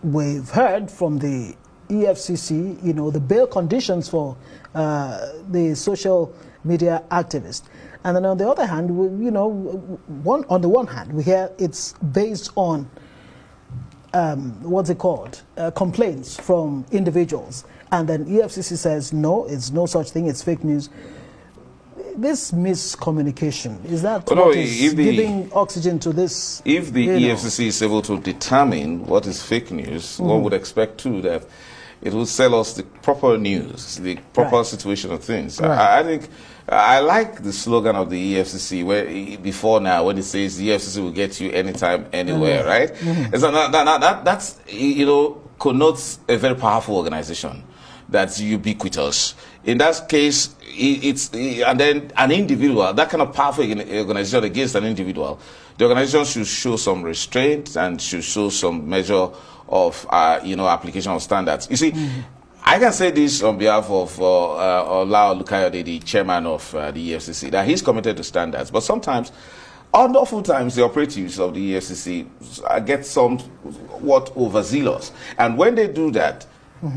we've heard from the EFCC, the bail conditions for the social media activist. And then on the other hand, on the one hand, we hear it's based on, complaints from individuals. And then EFCC says, no, it's no such thing, it's fake news. This miscommunication, is that giving oxygen to this? If the EFCC is able to determine what is fake news, one would expect too that it will sell us the proper news, the proper situation of things. Right. I think I like the slogan of the EFCC where before now when it says the EFCC will get you anytime, anywhere, right? So that's connotes a very powerful organization that's ubiquitous. In that case, and then an individual, that kind of powerful organization against an individual, the organization should show some restraint and should show some measure of application of standards. You see, I can say this on behalf of Olao Lukayode, the chairman of the EFCC, that he's committed to standards. But sometimes, oftentimes, the operatives of the EFCC get somewhat overzealous. And when they do that,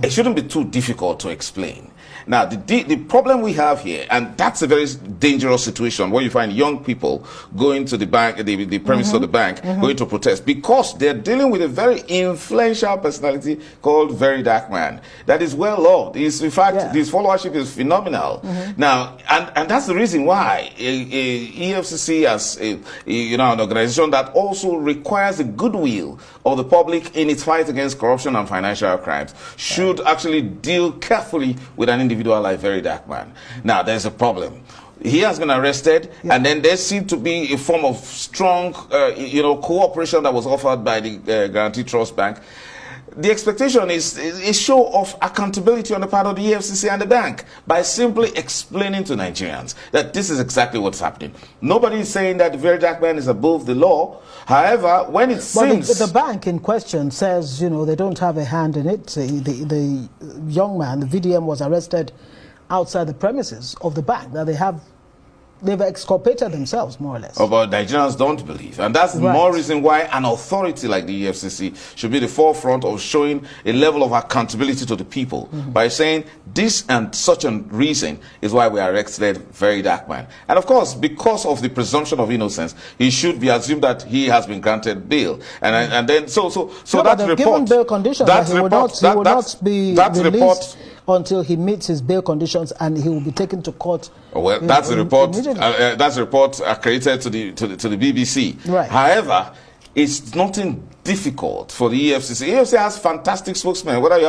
it shouldn't be too difficult to explain. Now, the problem we have here, and that's a very dangerous situation where you find young people going to the bank, the premises of the bank, going to protest because they're dealing with a very influential personality called Very Dark Man that is well loved. In fact, his followership is phenomenal. Now, and that's the reason why EFCC as an organization that also requires the goodwill of the public in its fight against corruption and financial crimes should actually deal carefully with an individual like Very Dark Man. Now, there's a problem. He has been arrested, and then there seemed to be a form of strong, cooperation that was offered by the Guarantee Trust Bank. The expectation is a show of accountability on the part of the EFCC and the bank by simply explaining to Nigerians that this is exactly what's happening. Nobody is saying that the Very Dark Man is above the law. However, when it seems... the bank in question says, they don't have a hand in it. The young man, the VDM, was arrested outside the premises of the bank. Now they've exculpated themselves, more or less. But Nigerians don't believe. And that's more reason why an authority like the EFCC should be the forefront of showing a level of accountability to the people by saying this and such a reason is why we arrested Very Dark Man. And of course, because of the presumption of innocence, he should be assumed that he has been granted bail. And then, so that report... given bail conditions, he will not be released until he meets his bail conditions, and he will be taken to court. Well, that's the report. That's a report accredited to the BBC. Right. However, it's nothing difficult for the EFCC. EFCC has fantastic spokesmen. Whether you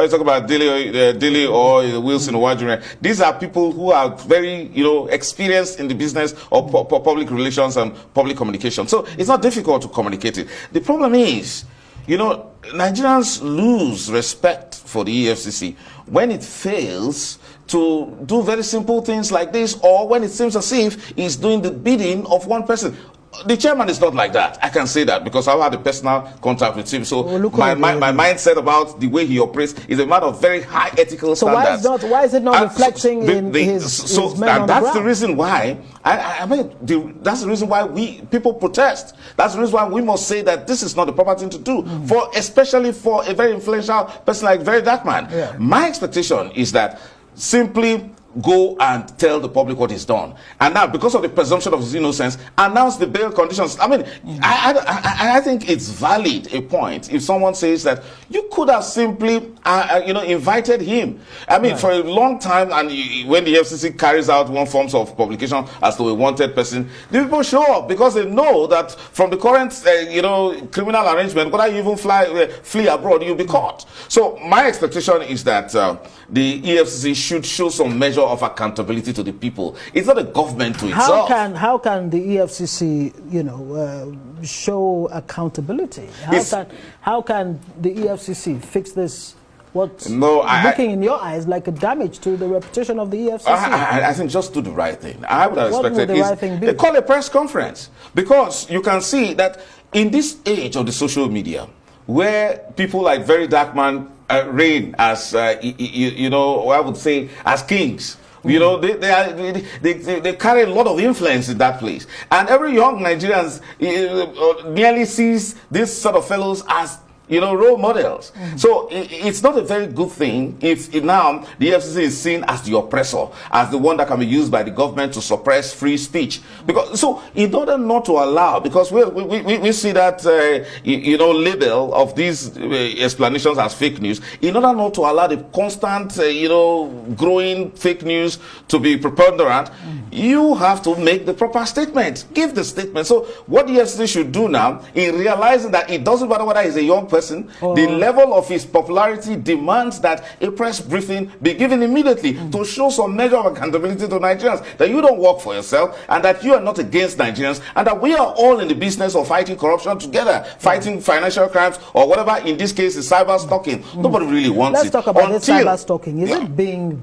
talk about Dele or Wilson Owajure, these are people who are very experienced in the business of public relations and public communication. So it's not difficult to communicate it. The problem is, Nigerians lose respect for the EFCC when it fails to do very simple things like this, or when it seems as if it's doing the bidding of one person. The chairman is not like that. I can say that because I've had a personal contact with him. So my mindset about the way he operates is a matter of very high ethical standards. So why is it not reflecting in his men on the ground? That's the reason why. That's the reason why people protest. That's the reason why we must say that this is not the proper thing to do, especially for a very influential person like Very Dark Man. Yeah. My expectation is that simply go and tell the public what he's done. And now, because of the presumption of his innocence, announce the bail conditions. I mean, I think it's valid a point if someone says that you could have simply, invited him. I mean, for a long time, and when the FCC carries out one forms of publication as to a wanted person, the people show up because they know that from the current, criminal arrangement, whether you even flee abroad, you'll be caught. So my expectation is that the EFCC should show some measure of accountability to the people. It's not a government to itself. How can the EFCC, show accountability? How can the EFCC fix this? What's looking in your eyes like a damage to the reputation of the EFCC? I think just do the right thing. I would have expected they call a press conference, because you can see that in this age of the social media, where people like Very Dark Man reign as, I would say, as kings. They carry a lot of influence in that place. And every young Nigerian nearly sees these sort of fellows as role models. So it's not a very good thing if now the FCC is seen as the oppressor, as the one that can be used by the government to suppress free speech. Because so, in order not to allow, because we see that label of these explanations as fake news, in order not to allow the constant growing fake news to be preponderant, you have to make the proper statement, give the statement. So what the FCC should do now, in realizing that it doesn't matter whether he's a young person, the level of his popularity demands that a press briefing be given immediately to show some measure of accountability to Nigerians, that you don't work for yourself and that you are not against Nigerians, and that we are all in the business of fighting corruption together, fighting financial crimes, or whatever, in this case is cyber stalking. Nobody really wants it. Let's talk about this cyber stalking. Is it being...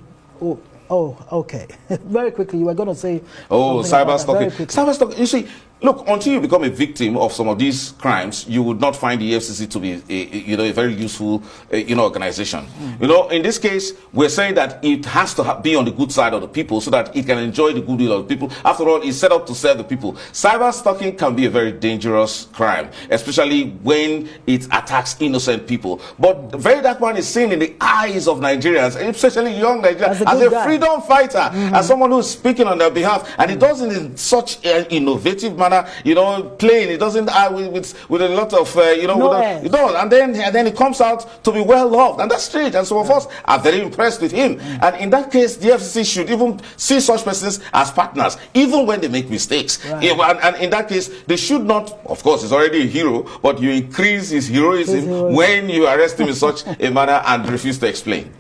Oh, okay. Very quickly, you were going to say... cyber stalking. Cyber stalking, you see, look, until you become a victim of some of these crimes, you would not find the FCC to be a very useful organization. In this case, we're saying that it has to be on the good side of the people so that it can enjoy the goodwill of the people. After all, it's set up to serve the people. Cyber stalking can be a very dangerous crime, especially when it attacks innocent people. But the very dark one is seen in the eyes of Nigerians, especially young Nigerians, as a freedom fighter, as someone who's speaking on their behalf, and it does it in such an innovative manner. Playing, it doesn't with a lot of and then it comes out to be well loved, and that's strange. And some of us are very impressed with him. And in that case, the FCC should even see such persons as partners, even when they make mistakes. And in that case, they should not. Of course, he's already a hero, but you increase his heroism when you arrest him in such a manner and refuse to explain.